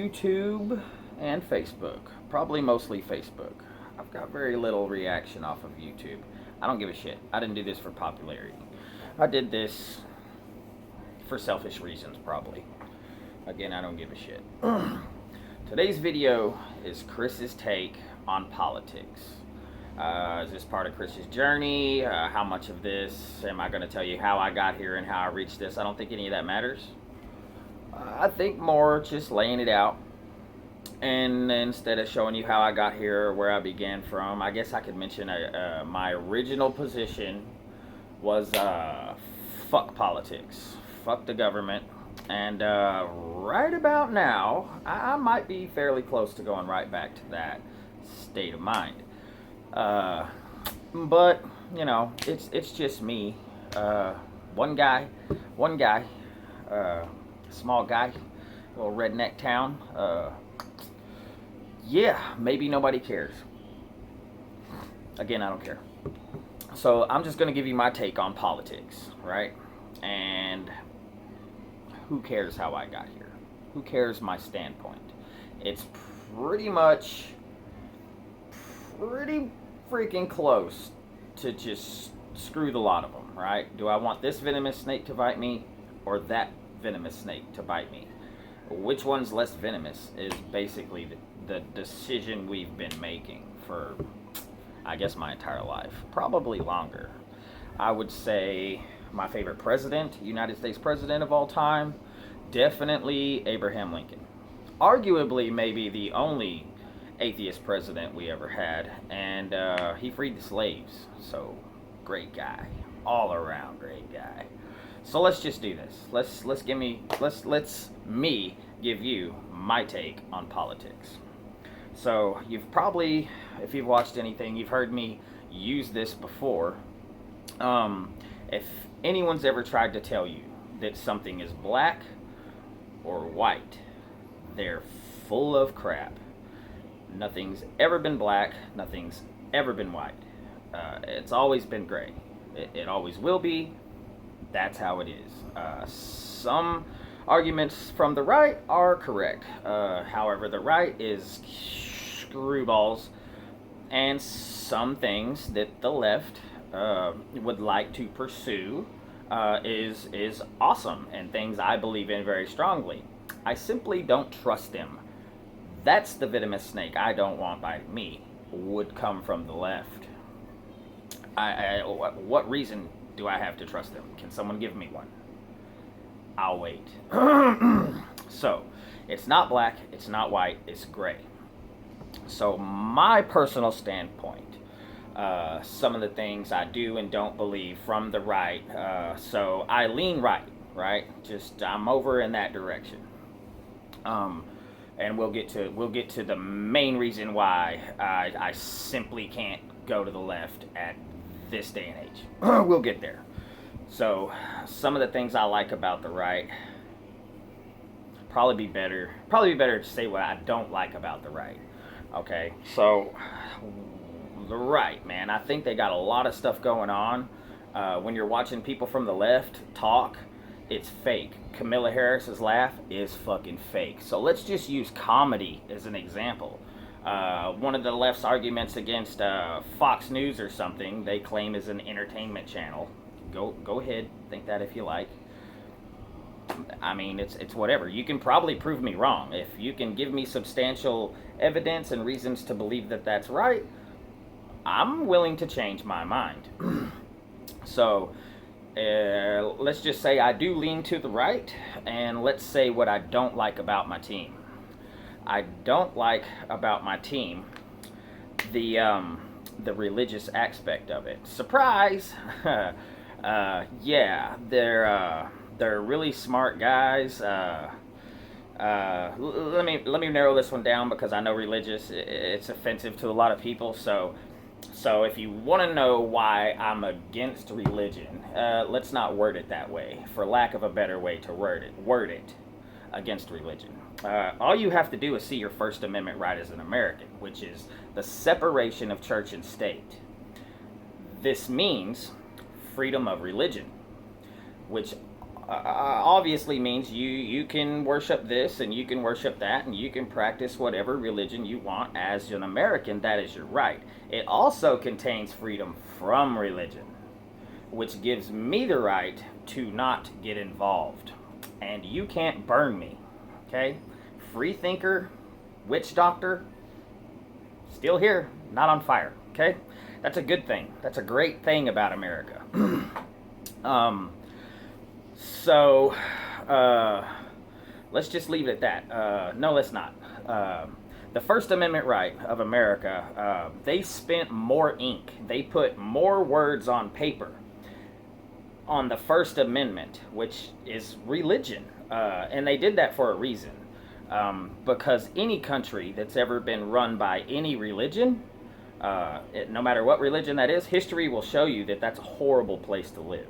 YouTube and Facebook. Probably mostly Facebook. I've got very little reaction off of YouTube. I don't give a shit. I didn't do this for popularity. I did this for selfish reasons, probably. Again, I don't give a shit. Today's video is Chris's take on politics. Is this part of Chris's journey? How much of this am I going to tell you how I got here and how I reached this? I don't think any of that matters. I think more just laying it out. And instead of showing you how I got here or where I began from, I guess I could mention my original position was fuck politics, fuck the government. And right about now, I might be fairly close to going right back to that state of mind. But you know, it's just me, one guy, small guy, little redneck town. Yeah, maybe nobody cares. Again, I don't care. So I'm just gonna give you my take on politics, right? And who cares how I got here? Who cares my standpoint? It's pretty freaking close to just screw the lot of them, right? Do I want this venomous snake to bite me or that venomous snake to bite me? Which one's less venomous is basically the decision we've been making for, I guess, my entire life. Probably longer. I would say my favorite president, United States president of all time, definitely Abraham Lincoln. Arguably, maybe the only atheist president we ever had, and he freed the slaves. So, great guy, all around great guy. So let's just do this. Let's me give you my take on politics. So you've probably, if you've watched anything, you've heard me use this before. If anyone's ever tried to tell you that something is black or white, they're full of crap. Nothing's ever been black. Nothing's ever been white. It's always been gray. It always will be. That's how it is. Some arguments from the right are correct. However, the right is screwballs, and some things that the left would like to pursue is awesome, and things I believe in very strongly. I simply don't trust them. That's the venomous snake I don't want biting me, would come from the left. What reason do I have to trust them? Can someone give me one? I'll wait. So, it's not black, it's not white, it's gray. So, my personal standpoint, some of the things I do and don't believe from the right, so I lean right? Just, I'm over in that direction. And we'll get to the main reason why I simply can't go to the left at this day and age. We'll get there. So, some of the things I like about the right, probably be better to say what I don't like about the right. Okay, so the right, man, I think they got a lot of stuff going on. When you're watching people from the left talk, it's fake. Kamala Harris's laugh is fucking fake. So let's just use comedy as an example. One of the left's arguments against Fox News or something, they claim is an entertainment channel. Go ahead, think that if you like. I mean, it's whatever. You can probably prove me wrong. If you can give me substantial evidence and reasons to believe that that's right, I'm willing to change my mind. So, let's just say I do lean to the right, and let's say what I don't like about my team. I don't like about my team the religious aspect of it. Surprise! Yeah, they're really smart guys. Let me narrow this one down because I know religious, it's offensive to a lot of people. So if you want to know why I'm against religion, let's not word it that way. For lack of a better way to word it against religion. All you have to do is see your First Amendment right as an American, which is the separation of church and state. This means freedom of religion, which obviously means you can worship this and you can worship that and you can practice whatever religion you want as an American. That is your right. It also contains freedom from religion, which gives me the right to not get involved. And you can't burn me, okay? Free thinker, witch doctor, still here, not on fire, okay? That's a good thing. That's a great thing about America. So, let's just leave it at that. No, let's not. The First Amendment right of America, they spent more ink. They put more words on paper on the First Amendment, which is religion. And they did that for a reason. Because any country that's ever been run by any religion, no matter what religion that is, history will show you that that's a horrible place to live.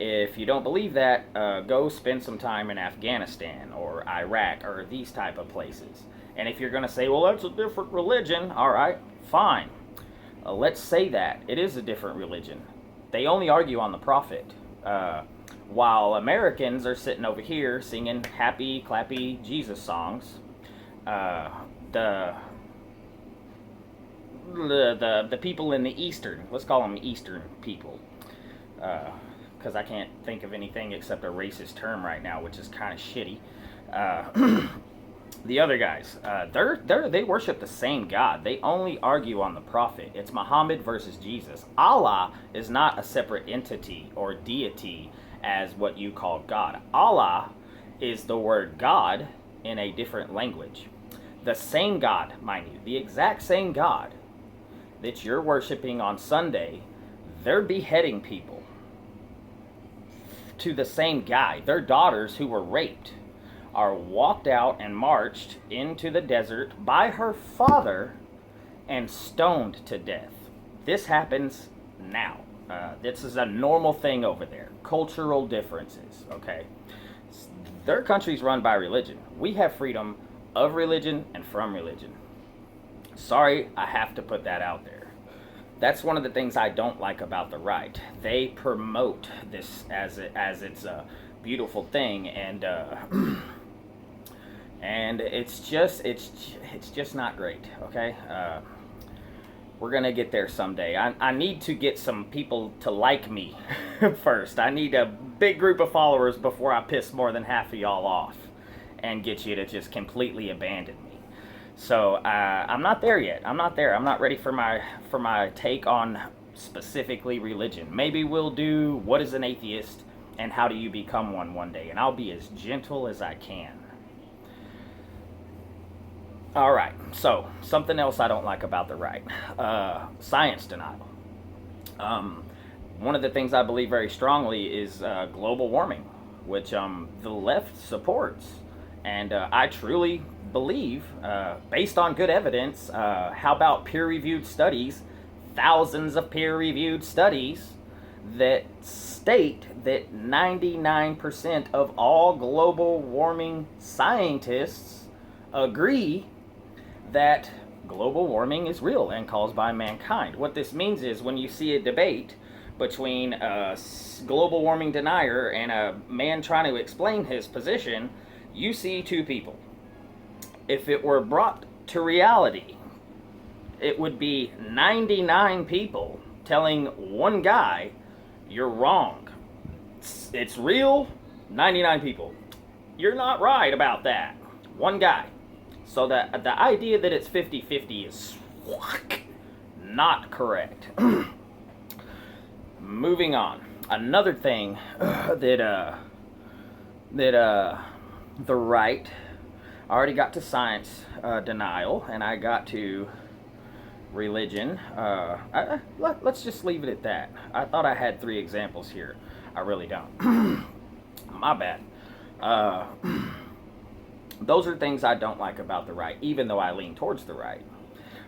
If you don't believe that, go spend some time in Afghanistan or Iraq or these type of places. And if you're going to say, well, that's a different religion, all right, fine. Let's say that. It is a different religion. They only argue on the prophet. While Americans are sitting over here singing happy, clappy Jesus songs, the people in the Eastern, let's call them Eastern people, because I can't think of anything except a racist term right now, which is kind of shitty. The other guys, they worship the same God. They only argue on the prophet. It's Muhammad versus Jesus. Allah is not a separate entity or deity as what you call God. Allah is the word God in a different language. The same God, mind you, the exact same God that you're worshiping on Sunday, they're beheading people to the same guy. Their daughters who were raped are walked out and marched into the desert by her father and stoned to death. This happens now. This is a normal thing over there. Cultural differences, okay? Their country's run by religion. We have freedom of religion and from religion. Sorry, I have to put that out there. That's one of the things I don't like about the right. They promote this as it's a beautiful thing, and and it's just not great. Okay, we're gonna get there someday. I need to get some people to like me first. I need a big group of followers before I piss more than half of y'all off and get you to just completely abandon me. So I'm not there yet. I'm not there. I'm not ready for my take on specifically religion. Maybe we'll do what is an atheist and how do you become one day, and I'll be as gentle as I can. All right, so something else I don't like about the right, science denial. One of the things I believe very strongly is global warming, which the left supports. And I truly believe, based on good evidence, how about peer-reviewed studies, thousands of peer-reviewed studies that state that 99% of all global warming scientists agree that global warming is real and caused by mankind. What this means is when you see a debate between a global warming denier and a man trying to explain his position, you see two people. If it were brought to reality, it would be 99 people telling one guy, you're wrong. It's real, 99 people. You're not right about that. One guy. So the idea that it's 50-50 is not correct. Moving on. Another thing that the right, I already got to science denial, and I got to religion. Let's just leave it at that. I thought I had 3 examples here. I really don't. My bad. Those are things I don't like about the right, even though I lean towards the right.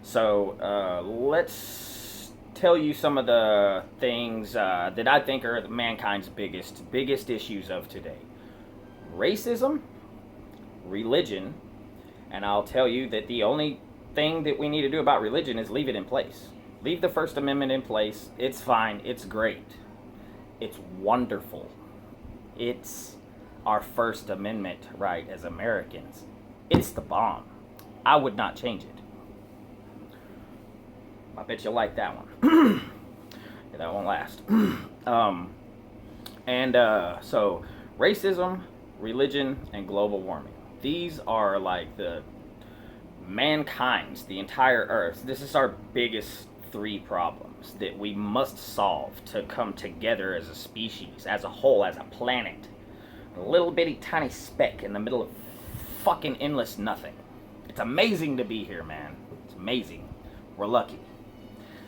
So let's tell you some of the things that I think are mankind's biggest issues of today. Racism, religion, and I'll tell you that the only thing that we need to do about religion is leave it in place. Leave the First Amendment in place. It's fine. It's great. It's wonderful. It's our First Amendment right as Americans. It's the bomb. I would not change it. I bet you'll like that one. Yeah, that won't last. So, racism, religion, and global warming. These are like mankind's, the entire Earth. This is our biggest three problems that we must solve to come together as a species, as a whole, as a planet. A little bitty tiny speck in the middle of fucking endless nothing. It's amazing to be here, man. It's amazing. We're lucky.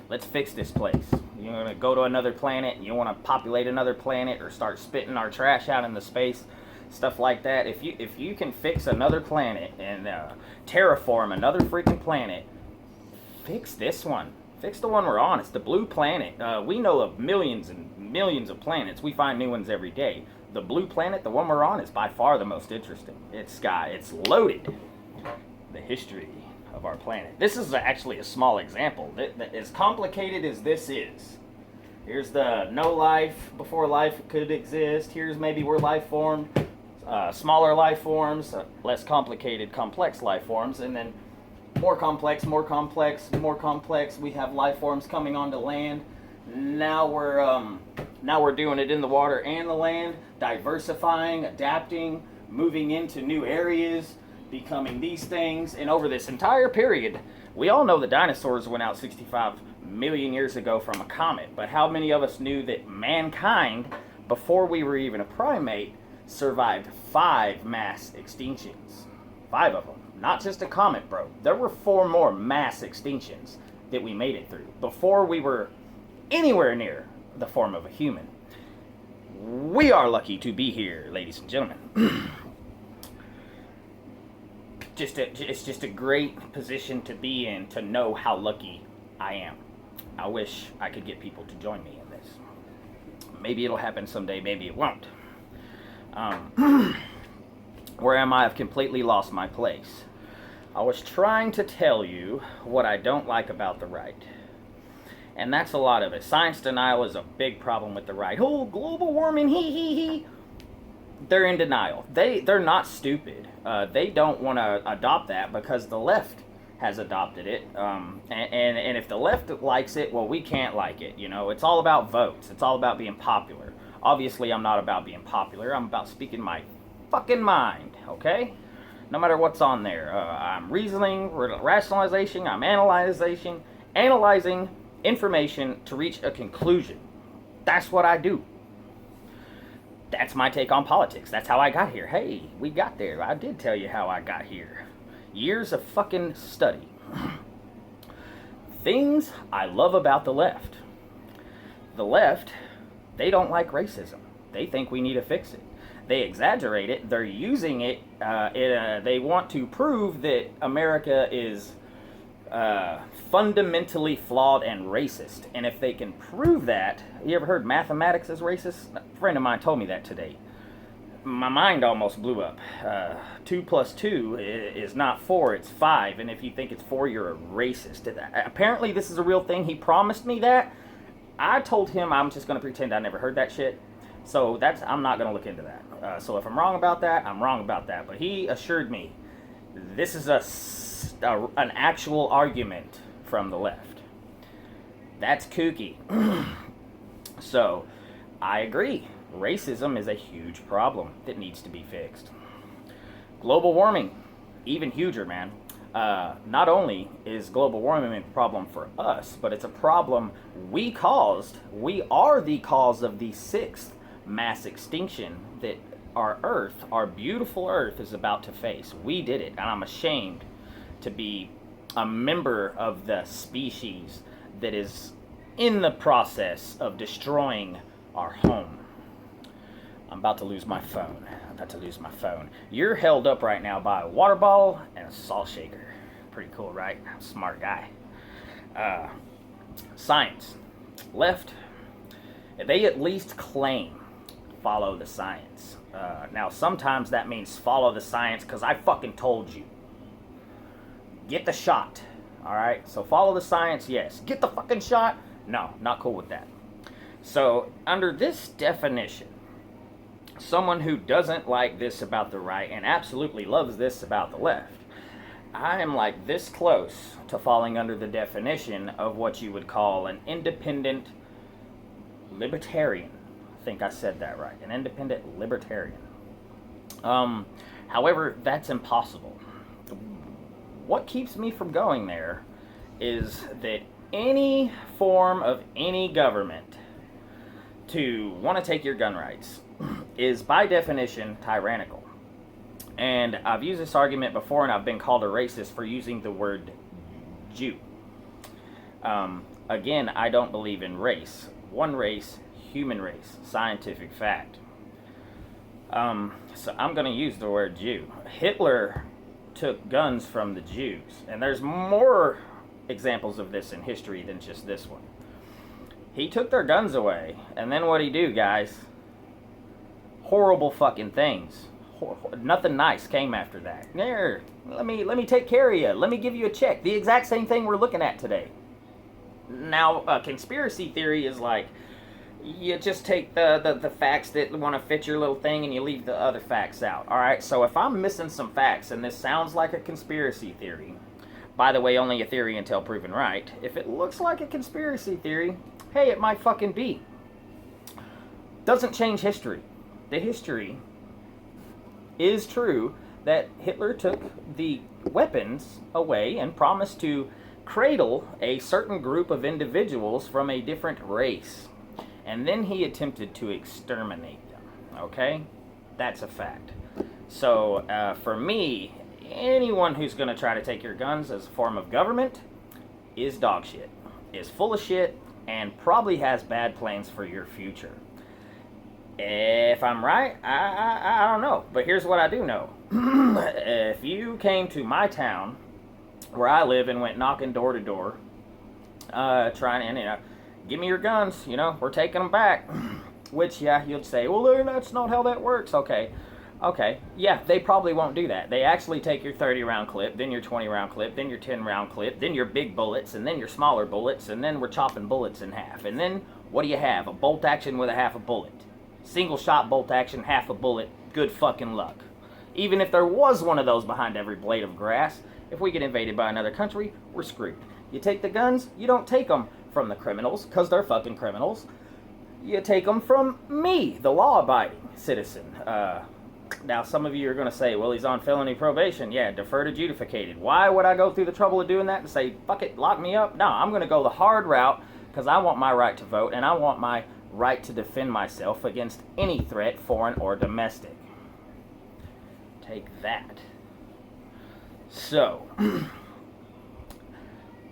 Let's fix this place. You're gonna go to another planet, and you want to populate another planet, or start spitting our trash out into space, stuff like that. If you can fix another planet and terraform another freaking planet, fix this one. Fix the one we're on. It's the blue planet. We know of millions and millions of planets. We find new ones every day. The blue planet, the one we're on, is by far the most interesting. It's loaded. The history of our planet. This is actually a small example. As complicated as this is, here's the no life before life could exist. Here's maybe where life formed. Smaller life forms, less complicated, complex life forms, and then more complex, more complex, more complex. We have life forms coming onto land. Now we're doing it in the water and the land, diversifying, adapting, moving into new areas, becoming these things. And over this entire period, we all know the dinosaurs went out 65 million years ago from a comet. But how many of us knew that mankind, before we were even a primate, survived 5 mass extinctions? 5 of them. Not just a comet, bro. There were 4 more mass extinctions that we made it through before we were anywhere near the form of a human. We are lucky to be here, ladies and gentlemen. It's just a great position to be in, to know how lucky I am. I wish I could get people to join me in this. Maybe it'll happen someday, maybe it won't. Where am I? I've completely lost my place. I was trying to tell you what I don't like about the right. And that's a lot of it. Science denial is a big problem with the right. Oh, global warming, he. They're in denial. They're not stupid. They don't want to adopt that because the left has adopted it. And if the left likes it, well, we can't like it. You know, it's all about votes. It's all about being popular. Obviously, I'm not about being popular. I'm about speaking my fucking mind, okay? No matter what's on there. I'm reasoning, rationalization, I'm analyzing information to reach a conclusion. That's what I do. That's my take on politics. That's how I got here. Hey, we got there. I did tell you how I got here. Years of fucking study. Things I love about the left. The left, they don't like racism. They think we need to fix it. They exaggerate it. They're using it. They want to prove that America is fundamentally flawed and racist. And if they can prove that, you ever heard mathematics is racist? A friend of mine told me that today. My mind almost blew up. 2 plus 2 is not 4, it's 5. And if you think it's 4, you're a racist. Apparently this is a real thing. He promised me that. I told him I'm just going to pretend I never heard that shit. So I'm not going to look into that. So if I'm wrong about that, I'm wrong about that. But he assured me this is an actual argument from the left. That's kooky. So I agree. Racism is a huge problem that needs to be fixed. Global warming, even huger, man. Not only is global warming a problem for us, but it's a problem we caused. We are the cause of the 6th mass extinction that our Earth, our beautiful Earth, is about to face. We did it, and I'm ashamed to be a member of the species that is in the process of destroying our home. I'm about to lose my phone. You're held up right now by a water bottle and a salt shaker. Pretty cool, right? Smart guy. Science. Left. They at least claim follow the science. Now, sometimes that means follow the science because I fucking told you. Get the shot. Alright? So follow the science, yes. Get the fucking shot? No, not cool with that. So, under this definition, someone who doesn't like this about the right and absolutely loves this about the left, I am like this close to falling under the definition of what you would call an independent libertarian. I think I said that right. An independent libertarian. However, that's impossible. What keeps me from going there is that any form of any government to want to take your gun rights is by definition tyrannical. And I've used this argument before, and I've been called a racist for using the word Jew. Again, I don't believe in race. One race, human race, scientific fact. So I'm going to use the word Jew. Hitler took guns from the Jews, and there's more examples of this in history than just this one. He took their guns away, and then what'd he do, guys? Horrible fucking things. Nothing nice came after that. There, let me take care of you. Let me give you a check. The exact same thing we're looking at today. Now, a conspiracy theory is like, you just take the facts that want to fit your little thing and you leave the other facts out. Alright, so if I'm missing some facts and this sounds like a conspiracy theory, by the way, only a theory until proven right, if it looks like a conspiracy theory, hey, it might fucking be. Doesn't change history. The history is true that Hitler took the weapons away and promised to cradle a certain group of individuals from a different race. And then he attempted to exterminate them. Okay? That's a fact. So, for me, anyone who's going to try to take your guns as a form of government is dog shit, is full of shit, and probably has bad plans for your future. If I'm right, I don't know. But here's what I do know. If you came to my town, where I live, and went knocking door to door, trying to, give me your guns, we're taking them back. Which, yeah, you'd say, well, that's not how that works. Okay, yeah, they probably won't do that. They actually take your 30-round clip, then your 20-round clip, then your 10-round clip, then your big bullets, and then your smaller bullets, and then we're chopping bullets in half. And then, what do you have? A bolt action with a half a bullet. Single shot bolt action, half a bullet, good fucking luck. Even if there was one of those behind every blade of grass, if we get invaded by another country, we're screwed. You take the guns, you don't take them from the criminals, because they're fucking criminals. You take them from me, the law-abiding citizen. Now, some of you are going to say, well, he's on felony probation. Yeah, deferred adjudicated. Why would I go through the trouble of doing that and say, fuck it, lock me up? No, I'm going to go the hard route, because I want my right to vote, and I want my right to defend myself against any threat, foreign or domestic. Take that. So,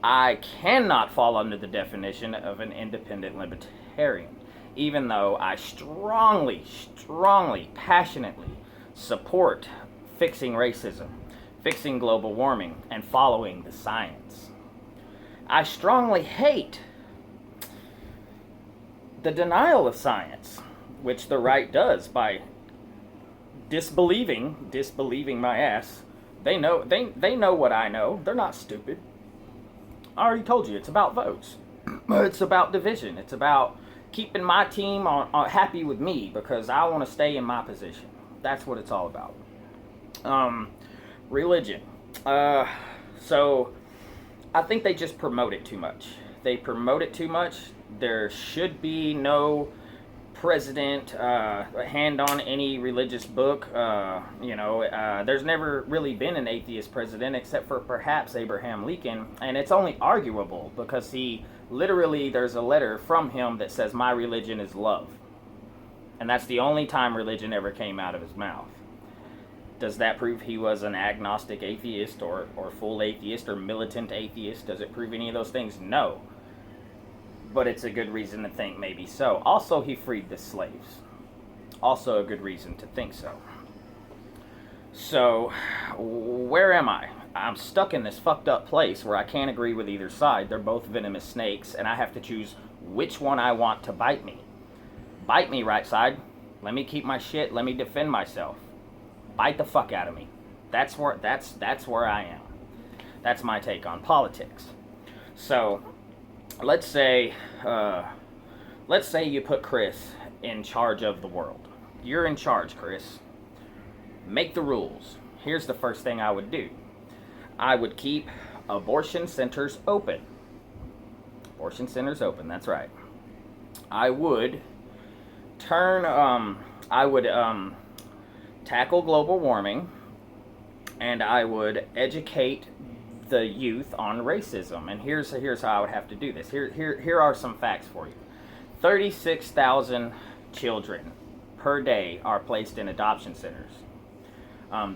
I cannot fall under the definition of an independent libertarian, even though I strongly, passionately support fixing racism, fixing global warming, and following the science. I strongly hate the denial of science, which the right does by disbelieving my ass. They know what I know. They're not stupid. I already told you, it's about votes. It's about division. It's about keeping my team happy with me because I want to stay in my position. That's what it's all about. Religion. So I think they just promote it too much. They promote it too much. There should be no president hand on any religious book. There's never really been an atheist president except for perhaps Abraham Lincoln, and it's only arguable because there's a letter from him that says, my religion is love. And that's the only time religion ever came out of his mouth. Does that prove he was an agnostic atheist or full atheist or militant atheist? Does it prove any of those things? No. But it's a good reason to think maybe so. Also, he freed the slaves. Also a good reason to think so. So, where am I? I'm stuck in this fucked up place where I can't agree with either side. They're both venomous snakes, and I have to choose which one I want to bite me. Bite me, right side. Let me keep my shit. Let me defend myself. Bite the fuck out of me. That's where I am. That's my take on politics. So, let's say you put Chris in charge of the world. You're in charge, Chris. Make the rules. Here's the first thing I would do. I would keep abortion centers open. Abortion centers open, that's right. I would tackle global warming, and I would educate the youth on racism. And here's how I would have to do this. Here are some facts for you. 36,000 children per day are placed in adoption centers.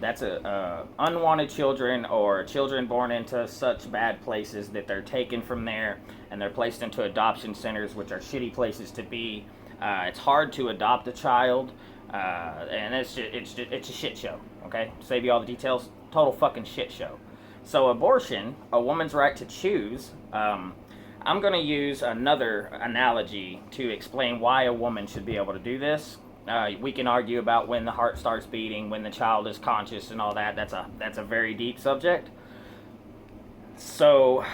That's unwanted children or children born into such bad places that they're taken from there and they're placed into adoption centers, which are shitty places to be. It's hard to adopt a child, and it's a shit show. Okay, save you all the details. Total fucking shit show. So abortion, a woman's right to choose. I'm going to use another analogy to explain why a woman should be able to do this. We can argue about when the heart starts beating, when the child is conscious, and all that. That's a very deep subject. So